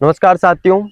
नमस्कार साथियों,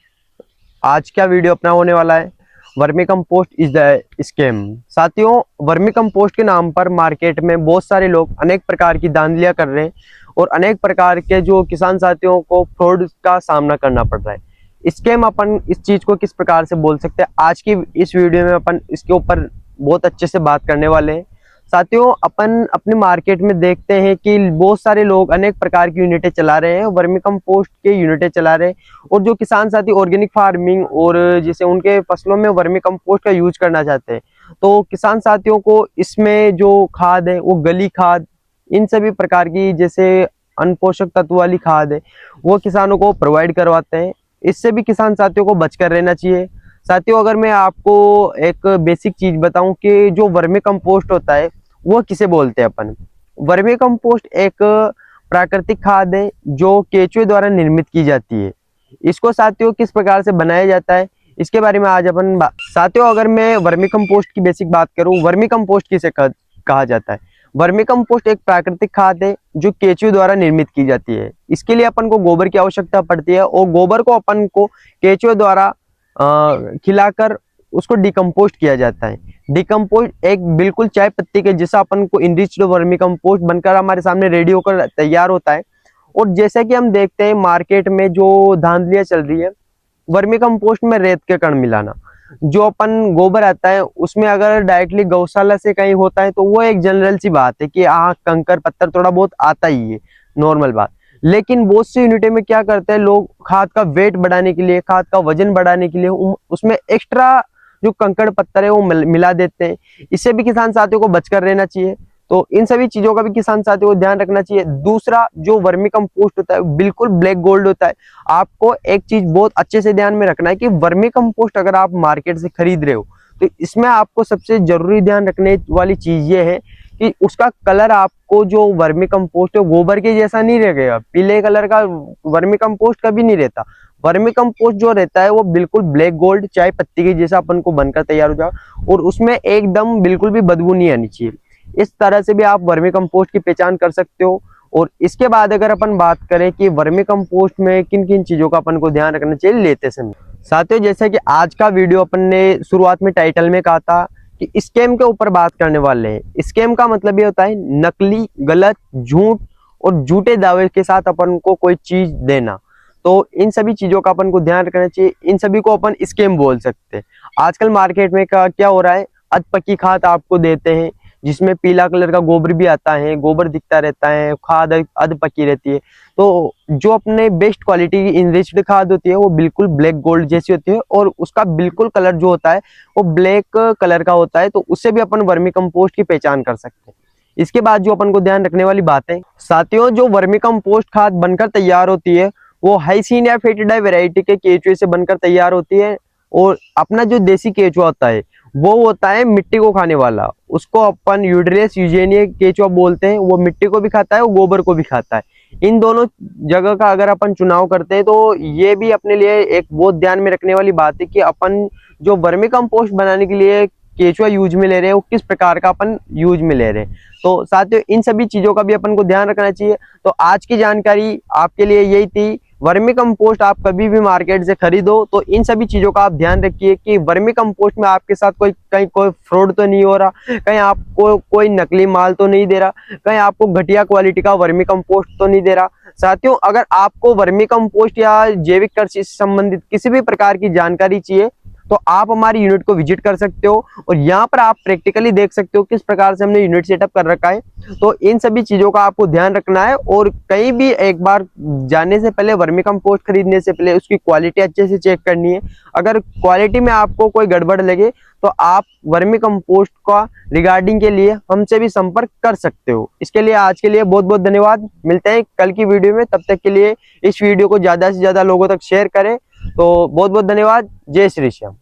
आज का वीडियो अपना होने वाला है vermi compost is the scam. साथियों, वर्मी कंपोस्ट के नाम पर मार्केट में बहुत सारे लोग अनेक प्रकार की धांधलियां कर रहे हैं और अनेक प्रकार के जो किसान साथियों को फ्रॉड का सामना करना पड़ रहा है। स्कैम अपन इस चीज को किस प्रकार से बोल सकते हैं, आज की इस वीडियो में अपन इसके ऊपर बहुत अच्छे से बात करने वाले हैं। साथियों, अपन अपने मार्केट में देखते हैं कि बहुत सारे लोग अनेक प्रकार की यूनिटें चला रहे हैं, वर्मी कंपोस्ट के यूनिटें चला रहे हैं। और जो किसान साथी ऑर्गेनिक फार्मिंग और जैसे उनके फसलों में वर्मी कंपोस्ट का यूज करना चाहते हैं, तो किसान साथियों को इसमें जो खाद है वो गली खाद, इन सभी प्रकार की जैसे अनपोषक तत्व वाली खाद है वो किसानों को प्रोवाइड करवाते हैं। इससे भी किसान साथियों को बचकर रहना चाहिए। साथियों, अगर मैं आपको एक बेसिक चीज बताऊं कि जो वर्मी कंपोस्ट होता है वो किसे बोलते हैं अपन। वर्मी कंपोस्ट एक प्राकृतिक खाद है जो केंचुए द्वारा निर्मित की जाती है। इसको साथियों किस प्रकार से बनाया जाता है इसके बारे में आज अपन साथियों, अगर मैं वर्मी कंपोस्ट की बेसिक बात करूं, वर्मी कंपोस्ट किसे कहा जाता है। वर्मी कंपोस्ट एक प्राकृतिक खाद है जो केंचुए द्वारा निर्मित की जाती है। इसके लिए अपन को गोबर की आवश्यकता पड़ती है और गोबर को अपन को केंचुए द्वारा खिलाकर उसको डिकम्पोस्ट किया जाता है। डिकम्पोस्ट एक बिल्कुल चाय पत्ती के जैसा अपन को इनरिच्ड वर्मी कंपोस्ट बनकर हमारे सामने रेडी होकर तैयार होता है। और जैसा कि हम देखते हैं मार्केट में जो धांधलियां चल रही है, वर्मी कंपोस्ट में रेत के कण मिलाना। जो अपन गोबर आता है उसमें अगर डायरेक्टली गौशाला से कहीं होता है तो वो एक जनरल सी बात है कि कंकर पत्थर थोड़ा बहुत आता ही है, नॉर्मल बात। लेकिन बहुत सी यूनिटें में क्या करते हैं लोग, खाद का वेट बढ़ाने के लिए, खाद का वजन बढ़ाने के लिए उसमें एक्स्ट्रा जो कंकड़ पत्थर है वो मिला देते हैं। इससे भी किसान साथियों को बचकर रहना चाहिए। तो इन सभी चीजों का भी किसान साथियों को ध्यान रखना चाहिए। दूसरा, जो वर्मी कंपोस्ट होता है बिल्कुल ब्लैक गोल्ड होता है। आपको एक चीज बहुत अच्छे से ध्यान में रखना है कि वर्मी कंपोस्ट अगर आप मार्केट से खरीद रहे हो तो इसमें आपको सबसे जरूरी ध्यान रखने वाली चीज ये है कि उसका कलर आपको, जो वर्मी कंपोस्ट है गोबर के जैसा नहीं रहेगा। पीले कलर का वर्मी कंपोस्ट कभी नहीं रहता। वर्मी कंपोस्ट जो रहता है वो बिल्कुल ब्लैक गोल्ड चाय पत्ती के जैसा अपन को बनकर तैयार हो जाए और उसमें एकदम बिल्कुल भी बदबू नहीं आनी चाहिए। इस तरह से भी आप वर्मी कंपोस्ट की पहचान कर सकते हो। और इसके बाद अगर अपन बात करें कि वर्मी कंपोस्ट में किन किन चीजों का अपन को ध्यान रखना चाहिए लेते समय, साथियों जैसे कि आज का वीडियो अपन ने शुरुआत में टाइटल में कहा था कि स्कैम के ऊपर बात करने वाले हैं। स्कैम का मतलब ये होता है नकली, गलत, झूठ और झूठे दावे के साथ अपन को कोई चीज देना। तो इन सभी चीजों का अपन को ध्यान रखना चाहिए। इन सभी को अपन स्कैम बोल सकते हैं। आजकल मार्केट में क्या हो रहा है, अधपकी खाद आपको देते हैं जिसमें पीला कलर का गोबर भी आता है, गोबर दिखता रहता है, खाद अधपकी रहती है। तो जो अपने बेस्ट क्वालिटी की इनरिच्ड खाद होती है वो बिल्कुल ब्लैक गोल्ड जैसी होती है और उसका बिल्कुल कलर जो होता है वो ब्लैक कलर का होता है। तो उससे भी अपन वर्मी कंपोस्ट की पहचान कर सकते हैं। इसके बाद जो अपन को ध्यान रखने वाली बात है साथियों, जो वर्मी कंपोस्ट खाद बनकर तैयार होती है वो हाइसिन या फेटिडाई वैरायटी के केचुए से बनकर तैयार होती है। और अपना जो देसी केचुआ होता है वो होता है मिट्टी को खाने वाला, उसको अपन यूडरियस यूजेनिया केचुआ बोलते हैं। वो मिट्टी को भी खाता है और गोबर को भी खाता है। इन दोनों जगह का अगर अपन चुनाव करते हैं तो ये भी अपने लिए एक बहुत ध्यान में रखने वाली बात है कि अपन जो वर्मी कंपोस्ट बनाने के लिए केचुआ यूज में ले रहे हैं वो किस प्रकार का अपन यूज में ले रहे हैं। तो साथियों, इन सभी चीजों का भी अपन को ध्यान रखना चाहिए। तो आज की जानकारी आपके लिए यही थी। वर्मी कंपोस्ट आप कभी भी मार्केट से खरीदो तो इन सभी चीजों का आप ध्यान रखिए कि वर्मी कंपोस्ट में आपके साथ कहीं कोई फ्रॉड तो नहीं हो रहा, कहीं आपको कोई नकली माल तो नहीं दे रहा, कहीं आपको घटिया क्वालिटी का वर्मी कंपोस्ट तो नहीं दे रहा। साथियों, अगर आपको वर्मी कंपोस्ट या जैविक कृषि से संबंधित किसी भी प्रकार की जानकारी चाहिए तो आप हमारी यूनिट को विजिट कर सकते हो और यहाँ पर आप प्रैक्टिकली देख सकते हो किस प्रकार से हमने यूनिट सेटअप कर रखा है। तो इन सभी चीजों का आपको ध्यान रखना है और कहीं भी एक बार जाने से पहले, वर्मी कंपोस्ट खरीदने से पहले उसकी क्वालिटी अच्छे से चेक करनी है। अगर क्वालिटी में आपको कोई गड़बड़ लगे तो आप वर्मी कंपोस्ट का रिगार्डिंग के लिए हमसे भी संपर्क कर सकते हो। इसके लिए आज के लिए बहुत बहुत धन्यवाद। मिलते हैं कल की वीडियो में, तब तक के लिए इस वीडियो को ज्यादा से ज्यादा लोगों तक शेयर करें। तो बहुत बहुत धन्यवाद। जय श्री श्याम।